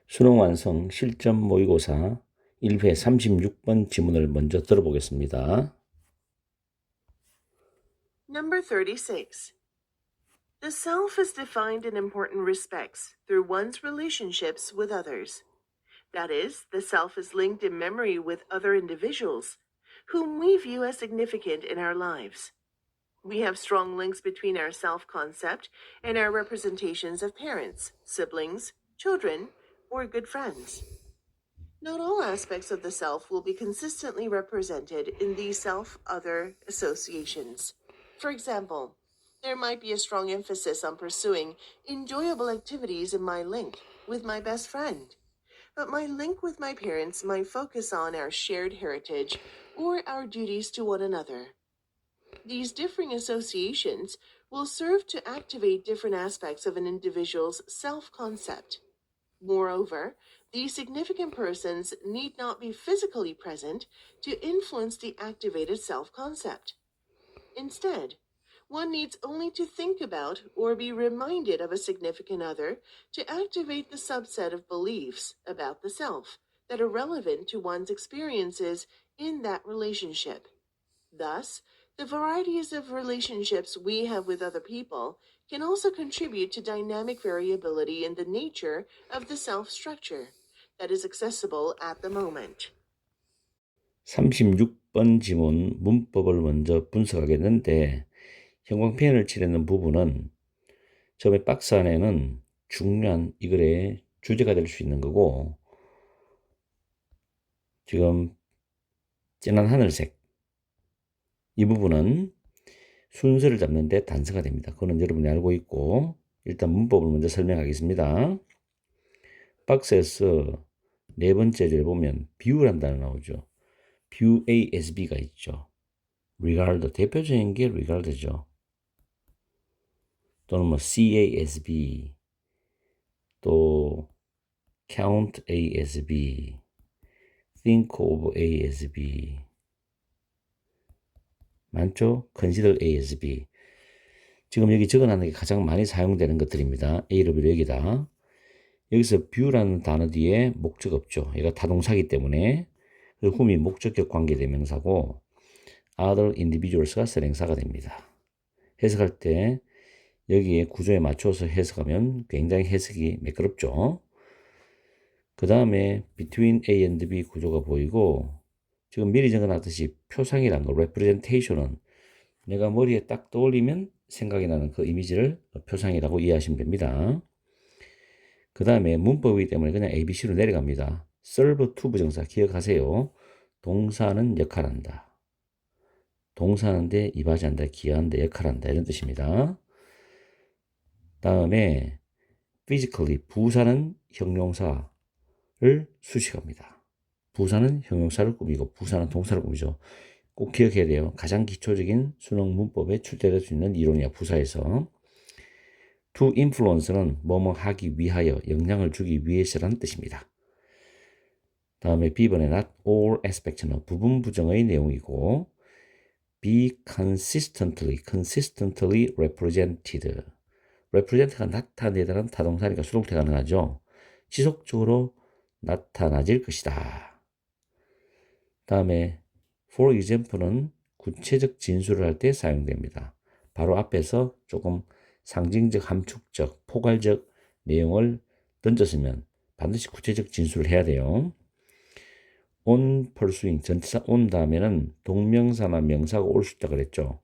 수능 완성 실전 모의고사 1회 36번 지문을 먼저 들어보겠습니다. Number 36. The self is defined in important respects through one's relationships with others. That is, the self is linked in memory with other individuals whom we view as significant in our lives. We have strong links between our self-concept and our representations of parents, siblings, children, or good friends. Not all aspects of the self will be consistently represented in these self-other associations. For example, there might be a strong emphasis on pursuing enjoyable activities in my link with my best friend, but my link with my parents might focus on our shared heritage or our duties to one another. These differing associations will serve to activate different aspects of an individual's self-concept. Moreover, these significant persons need not be physically present to influence the activated self-concept. Instead, one needs only to think about or be reminded of a significant other to activate the subset of beliefs about the self that are relevant to one's experiences in that relationship. Thus, the varieties of relationships we have with other people can also contribute to dynamic variability in the nature of the self structure that is accessible at the moment. 36번 지문 문법을 먼저 분석하겠는데 형광펜을 칠하는 부분은 처음에 박스 안에는 중요한 이 글의 주제가 될 수 있는 거고, 지금 진한 하늘색 이 부분은 순서를 잡는데 단서가 됩니다. 그거는 여러분이 알고 있고, 일단 문법을 먼저 설명하겠습니다. 박스에서 네 번째 줄에 보면 view란 단어 나오죠. view A as B가 있죠. regard, 대표적인 게 regard죠. 또는 뭐 see A as B, 또 count A as B, think of A as B, 많죠? consider A as B. 지금 여기 적어놨는 게 가장 많이 사용되는 것들입니다. A로 B로 여기다. 여기서 view라는 단어 뒤에 목적 없죠. 얘가 타동사기 때문에. 그리고 whom이 목적격 관계대명사고 other individuals가 선행사가 됩니다. 해석할 때 여기에 구조에 맞춰서 해석하면 굉장히 해석이 매끄럽죠. 그 다음에 between A and B 구조가 보이고, 지금 미리 적어놨듯이 표상이란 거 representation은 내가 머리에 딱 떠올리면 생각이 나는 그 이미지를 표상이라고 이해하시면 됩니다. 그 다음에 문법이기 때문에 그냥 ABC로 내려갑니다. serve to 부정사 기억하세요. 동사는 역할한다. 동사하는데 이바지한다, 기여한다, 역할한다 이런 뜻입니다. 다음에 physically 부사는 형용사를 수식합니다. 부사는 형용사를 꾸미고 부사는 동사를 꾸미죠. 꼭 기억해야 돼요. 가장 기초적인 수능 문법에 출제될 수 있는 이론이야, 부사에서. to influence는 뭐뭐 하기 위하여, 영향을 주기 위해서라는 뜻입니다. 다음에 B번에 not all aspect는 부분 부정의 내용이고, be consistently represented. represent가 나타내다는 타동사니까 수동태 가능하죠. 지속적으로 나타나질 것이다. 다음에 for example는 구체적 진술을 할 때 사용됩니다. 바로 앞에서 조금 상징적, 함축적, 포괄적 내용을 던졌으면 반드시 구체적 진술을 해야 돼요. on pursuing, 전치사 on 다음에는 동명사나 명사가 올 수 있다 그랬죠.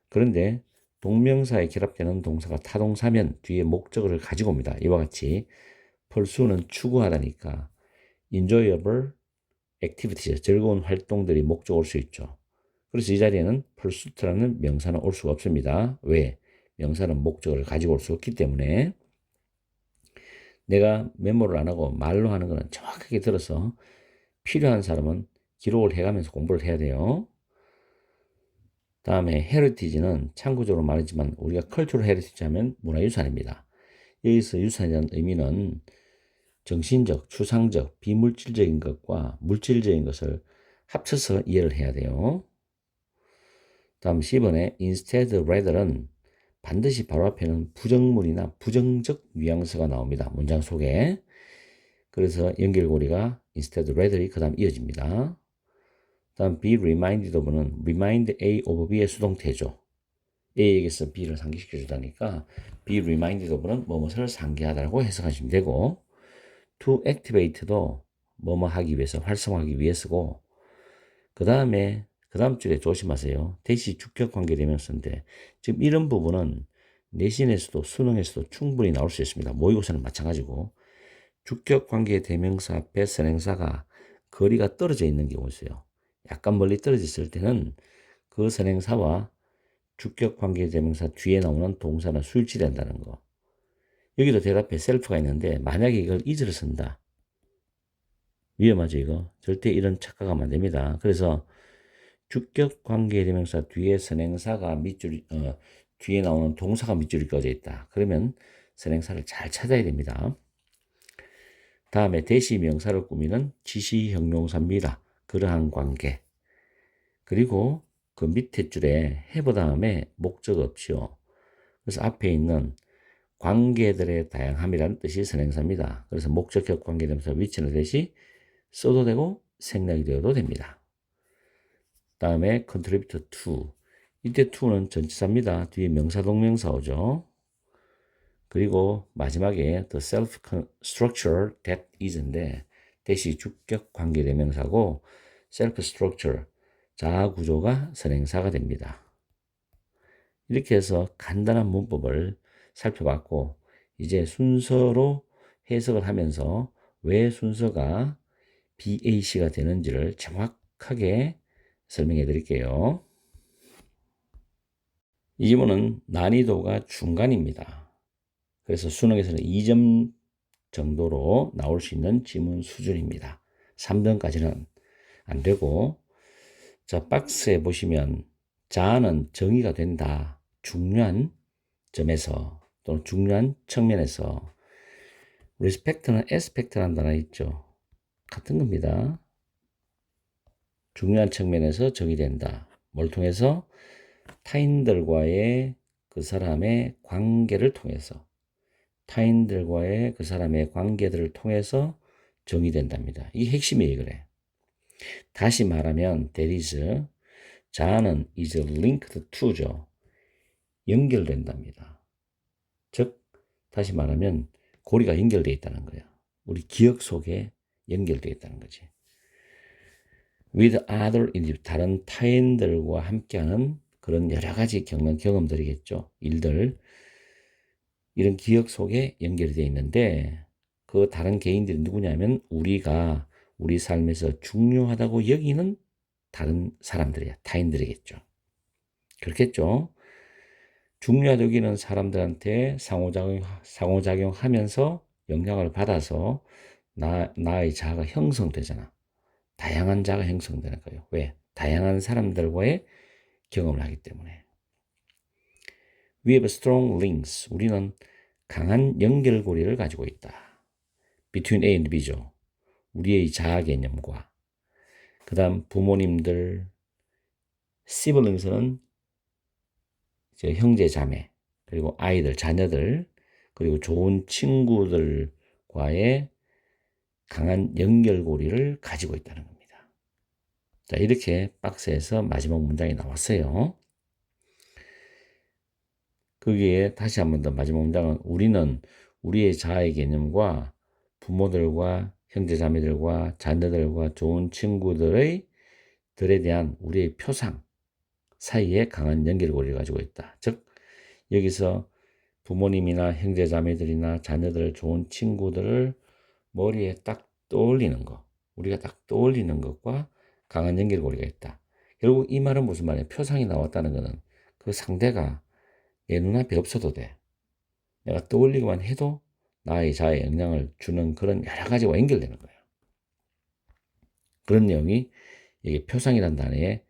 그런데 동명사에 결합되는 동사가 타동사면 뒤에 목적어를 가지고 옵니다. 이와 같이 pursue는 추구하다니까 enjoyable activities, 즐거운 활동들이 목적어 올 수 있죠. 그래서 이 자리에는 pursuit라는 명사는 올 수가 없습니다. 왜? 명사는 목적어를 가지고 올 수 없기 때문에. 내가 메모를 안 하고 말로 하는 것은 정확하게 들어서 필요한 사람은 기록을 해가면서 공부를 해야 돼요. 다음에 heritage는 참고적으로 말하지만 우리가 cultural heritage 하면 문화유산입니다. 여기서 유산이라는 의미는 정신적, 추상적, 비물질적인 것과 물질적인 것을 합쳐서 이해를 해야 돼요. 다음 10번에 instead rather는 반드시 바로 앞에는 부정문이나 부정적 뉘앙스가 나옵니다. 문장 속에. 그래서 연결고리가 instead readily 그 다음 이어집니다. 다음 be reminded of는 remind A of B의 수동태죠. A에게서 B를 상기시켜 주다니까 be reminded of는 뭐뭐를 상기하다라고 해석하시면 되고 to activate도 뭐뭐 하기 위해서 활성화하기 위해서고 그 다음 줄에 조심하세요. 대시 주격 관계 대명사인데 지금 이런 부분은 내신에서도 수능에서도 충분히 나올 수 있습니다. 모의고사는 마찬가지고 주격 관계 대명사 앞에 선행사가 거리가 떨어져 있는 경우 있어요. 약간 멀리 떨어져 있을 때는 그 선행사와 주격 관계 대명사 뒤에 나오는 동사는 수일치된다는 거. 여기도 대답에 셀프가 있는데 만약에 이걸 is를 쓴다. 위험하죠 이거. 절대 이런 착각하면 안 됩니다. 그래서 주격 관계 대명사 뒤에 선행사가 뒤에 나오는 동사가 밑줄이 꺼져 있다. 그러면 선행사를 잘 찾아야 됩니다. 다음에 대시 명사를 꾸미는 지시 형용사입니다. 그러한 관계. 그리고 그 밑에 줄에 have 다음에 목적 없이요. 그래서 앞에 있는 관계들의 다양함이라는 뜻이 선행사입니다. 그래서 목적격 관계대명사 위치는 대시 써도 되고 생략이 되어도 됩니다. 다음에 contribute to. 이때 to는 전치사입니다. 뒤에 명사 동명사 오죠. 그리고 마지막에 the self structure that is인데 대시 주격 관계대명사고 self structure 자아 구조가 선행사가 됩니다. 이렇게 해서 간단한 문법을 살펴봤고 이제 순서로 해석을 하면서 왜 순서가 BAC가 되는지를 정확하게 설명해 드릴게요. 이 지문은 난이도가 중간입니다. 그래서 수능에서는 2점 정도로 나올 수 있는 지문 수준입니다. 3등까지는 안 되고 자 박스에 보시면 자아는 정의가 된다. 중요한 점에서 또는 중요한 측면에서 respect는 aspect라는 단어 있죠. 같은 겁니다. 중요한 측면에서 정의된다. 뭘 통해서? 타인들과의 그 사람의 관계를 통해서 타인들과의 그 사람의 관계들을 통해서 정의된답니다. 이게 핵심이에요. 그래. 다시 말하면 that is 자아는 is linked to죠. 연결된답니다. 즉 다시 말하면 고리가 연결되어 있다는 거예요. 우리 기억 속에 연결되어 있다는 거지. with other 다른 타인들과 함께하는 그런 여러 가지 겪는 경험들이겠죠. 일들 이런 기억 속에 연결이 되어 있는데 그 다른 개인들이 누구냐면 우리가 우리 삶에서 중요하다고 여기는 다른 사람들이야. 타인들이겠죠. 그렇겠죠. 중요하다고 여기는 사람들한테 상호작용하면서 영향을 받아서 나의 자아가 형성되잖아. 다양한 자아가 형성되는 거예요. 왜? 다양한 사람들과의 경험을 하기 때문에. We have strong links. 우리는 강한 연결고리를 가지고 있다. Between A and B죠. 우리의 자아 개념과. 그 다음 부모님들, siblings는 형제, 자매, 그리고 아이들, 자녀들, 그리고 좋은 친구들과의 강한 연결고리를 가지고 있다는 겁니다. 자, 이렇게 박스에서 마지막 문장이 나왔어요. 거기에 다시 한 번 더 마지막 문장은 우리는 우리의 자아의 개념과 부모들과 형제자매들과 자녀들과 좋은 친구들에 대한 우리의 표상 사이에 강한 연결고리를 가지고 있다. 즉 여기서 부모님이나 형제자매들이나 자녀들 좋은 친구들을 머리에 딱 떠올리는 것, 우리가 딱 떠올리는 것과 강한 연결고리가 있다. 결국 이 말은 무슨 말이에요? 표상이 나왔다는 것은 그 상대가 내 눈앞에 없어도 돼. 내가 떠올리기만 해도 나의 자아에 영향을 주는 그런 여러 가지와 연결되는 거예요. 그런 내용이 이게 표상이라는 단어에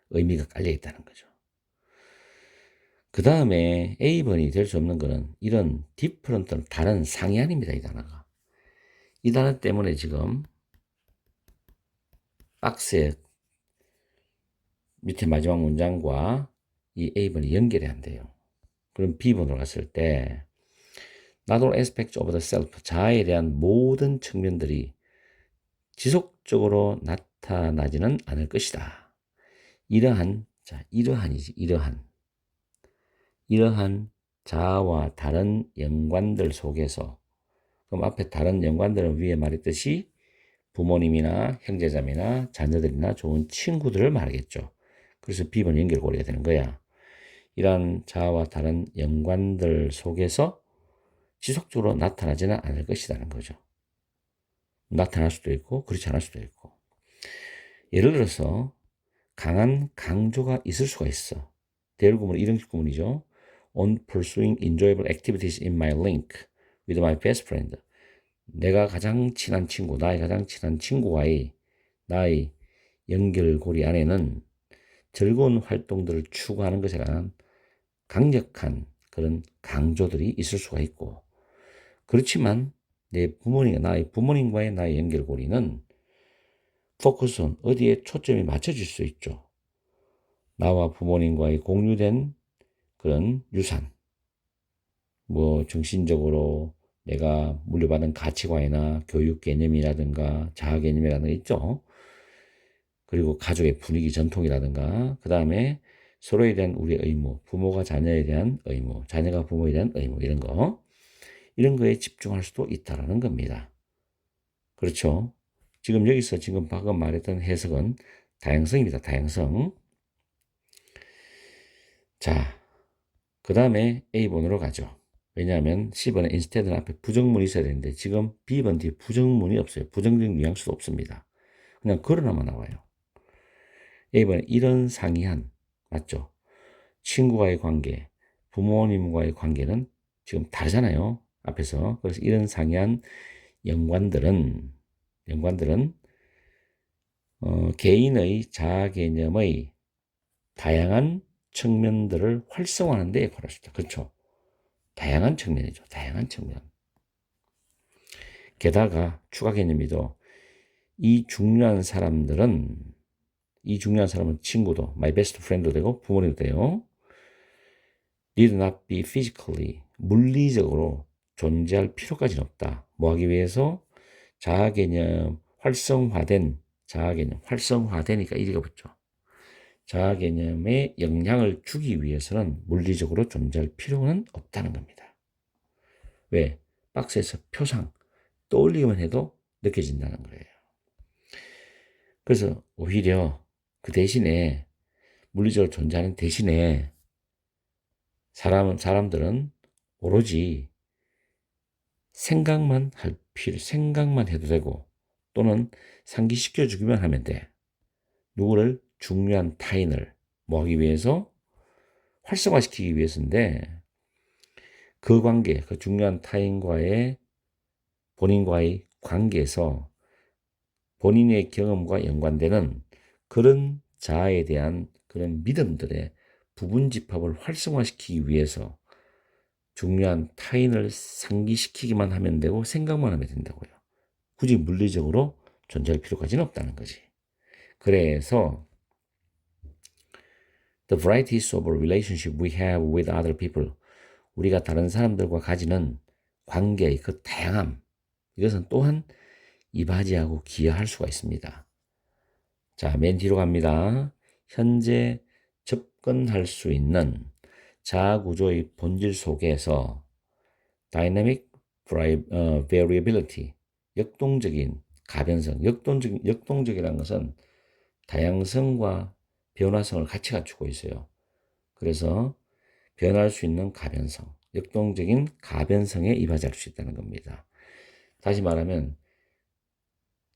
의미가 깔려 있다는 거죠. 그 다음에 A번이 될 수 없는 것은 이런 different는 다른 상이안입니다. 이 단어가. 이 단어 때문에 지금 박스의 밑에 마지막 문장과 이 A번이 연결이 안 돼요. 그럼 B번으로 갔을 때 Not all aspects of the self, 자아에 대한 모든 측면들이 지속적으로 나타나지는 않을 것이다. 이러한 자아와 다른 연관들 속에서, 그럼 앞에 다른 연관들은 위에 말했듯이 부모님이나 형제자매나 자녀들이나 좋은 친구들을 말하겠죠. 그래서 B번 연결고리가 되는 거야. 이러한 자아와 다른 연관들 속에서 지속적으로 나타나지는 않을 것이라는 거죠. 나타날 수도 있고 그렇지 않을 수도 있고. 예를 들어서 강한 강조가 있을 수가 있어. 대열구문, 이등식 구문이죠. On pursuing enjoyable activities in my link with my best friend. 나의 가장 친한 친구와의 나의 연결고리 안에는 즐거운 활동들을 추구하는 것에 관한 강력한 그런 강조들이 있을 수가 있고, 그렇지만 나의 부모님과의 나의 연결고리는 포커스온, 어디에 초점이 맞춰질 수 있죠. 나와 부모님과의 공유된 그런 유산, 정신적으로 내가 물려받은 가치관이나 교육 개념이라든가 자아 개념이라든가 있죠. 그리고 가족의 분위기, 전통이라든가, 그 다음에 서로에 대한 우리의 의무, 부모가 자녀에 대한 의무, 자녀가 부모에 대한 의무, 이런 거에 집중할 수도 있다라는 겁니다. 그렇죠? 지금 방금 말했던 해석은 다양성입니다. 다양성. 자, 그 다음에 A번으로 가죠. 왜냐하면 C번에 instead는 앞에 부정문이 있어야 되는데 지금 B번 뒤에 부정문이 없어요. 부정적 뉘앙스도 없습니다. 그냥 그러나만 나와요. A번에 이런 상이한, 맞죠? 친구와의 관계, 부모님과의 관계는 지금 다르잖아요. 앞에서. 그래서 이런 상이한 연관들은 개인의 자아 개념의 다양한 측면들을 활성화하는 데 역할을 할 수 있다. 그렇죠? 다양한 측면이죠. 다양한 측면. 게다가 추가 개념이죠. 이 중요한 사람은 친구도, my best friend도 되고 부모님도 돼요. need not be physically, 물리적으로 존재할 필요까지는 없다. 뭐 하기 위해서? 자아 개념 활성화되니까 이리가 붙죠. 자아 개념에 영향을 주기 위해서는 물리적으로 존재할 필요는 없다는 겁니다. 왜? 박스에서 표상 떠올리기만 해도 느껴진다는 거예요. 그래서 오히려 그 대신에 물리적으로 존재하는 대신에 사람들은 오로지 생각만 해도 되고 또는 상기시켜주기만 하면 돼. 누구를? 중요한 타인을 뭐 하기 위해서? 활성화시키기 위해서인데 그 관계, 그 중요한 타인과의 본인과의 관계에서 본인의 경험과 연관되는 그런 자아에 대한 그런 믿음들의 부분 집합을 활성화시키기 위해서 중요한 타인을 상기시키기만 하면 되고 생각만 하면 된다고요. 굳이 물리적으로 존재할 필요까지는 없다는 거지. 그래서 the varieties of relationship we have with other people, 우리가 다른 사람들과 가지는 관계의 그 다양함, 이것은 또한 이바지하고 기여할 수가 있습니다. 자, 맨 뒤로 갑니다. 현재 접근할 수 있는 자아 구조의 본질 속에서 dynamic variability, 역동적인 가변성, 역동적이라는 것은 다양성과 변화성을 같이 갖추고 있어요. 그래서 변할 수 있는 가변성, 역동적인 가변성에 이바지할 수 있다는 겁니다. 다시 말하면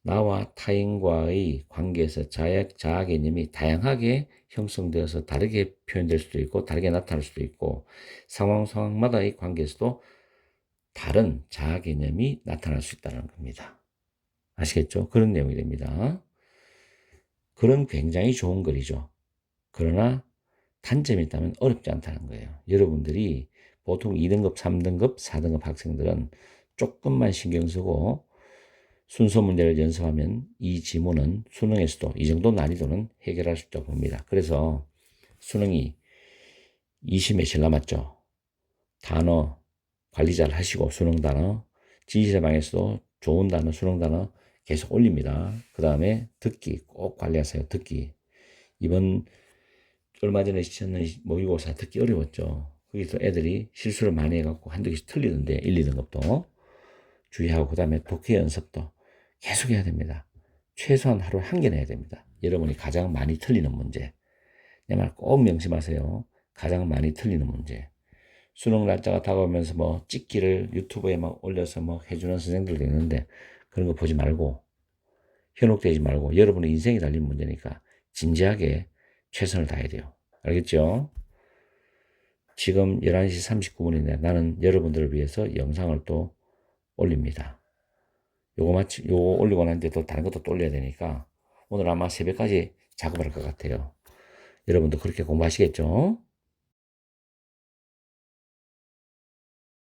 나와 타인과의 관계에서 자아 개념이 다양하게 형성되어서 다르게 표현될 수도 있고 다르게 나타날 수도 있고 상황마다의 관계에서도 다른 자아 개념이 나타날 수 있다는 겁니다. 아시겠죠? 그런 내용이 됩니다. 그런 굉장히 좋은 글이죠. 그러나 단점이 있다면 어렵지 않다는 거예요. 여러분들이 보통 2등급, 3등급, 4등급 학생들은 조금만 신경 쓰고 순서 문제를 연습하면 이 지문은 수능에서도 이 정도 난이도는 해결할 수 있다고 봅니다. 그래서 수능이 20몇일 남았죠. 단어, 관리 잘 하시고 수능 단어, 지시제방에서도 좋은 단어, 수능 단어 계속 올립니다. 그 다음에 듣기 꼭 관리하세요. 듣기. 이번 얼마 전에 시켰는 모의고사 듣기 어려웠죠. 거기서 애들이 실수를 많이 해갖고 한두 개씩 틀리던데 1, 2등급도 주의하고 그 다음에 독해 연습도 계속 해야 됩니다. 최소한 하루에 한 개는 해야 됩니다. 여러분이 가장 많이 틀리는 문제. 내 말 꼭 명심하세요. 가장 많이 틀리는 문제. 수능 날짜가 다가오면서 뭐 찍기를 유튜브에 막 올려서 뭐 해주는 선생들도 있는데 그런 거 보지 말고 현혹되지 말고 여러분의 인생이 달린 문제니까 진지하게 최선을 다해야 돼요. 알겠죠? 지금 11시 39분인데 나는 여러분들을 위해서 영상을 또 올립니다. 요거 올리고 난 뒤에 또 다른 것도 또 올려야 되니까 오늘 아마 새벽까지 작업을 할 것 같아요. 여러분도 그렇게 공부하시겠죠?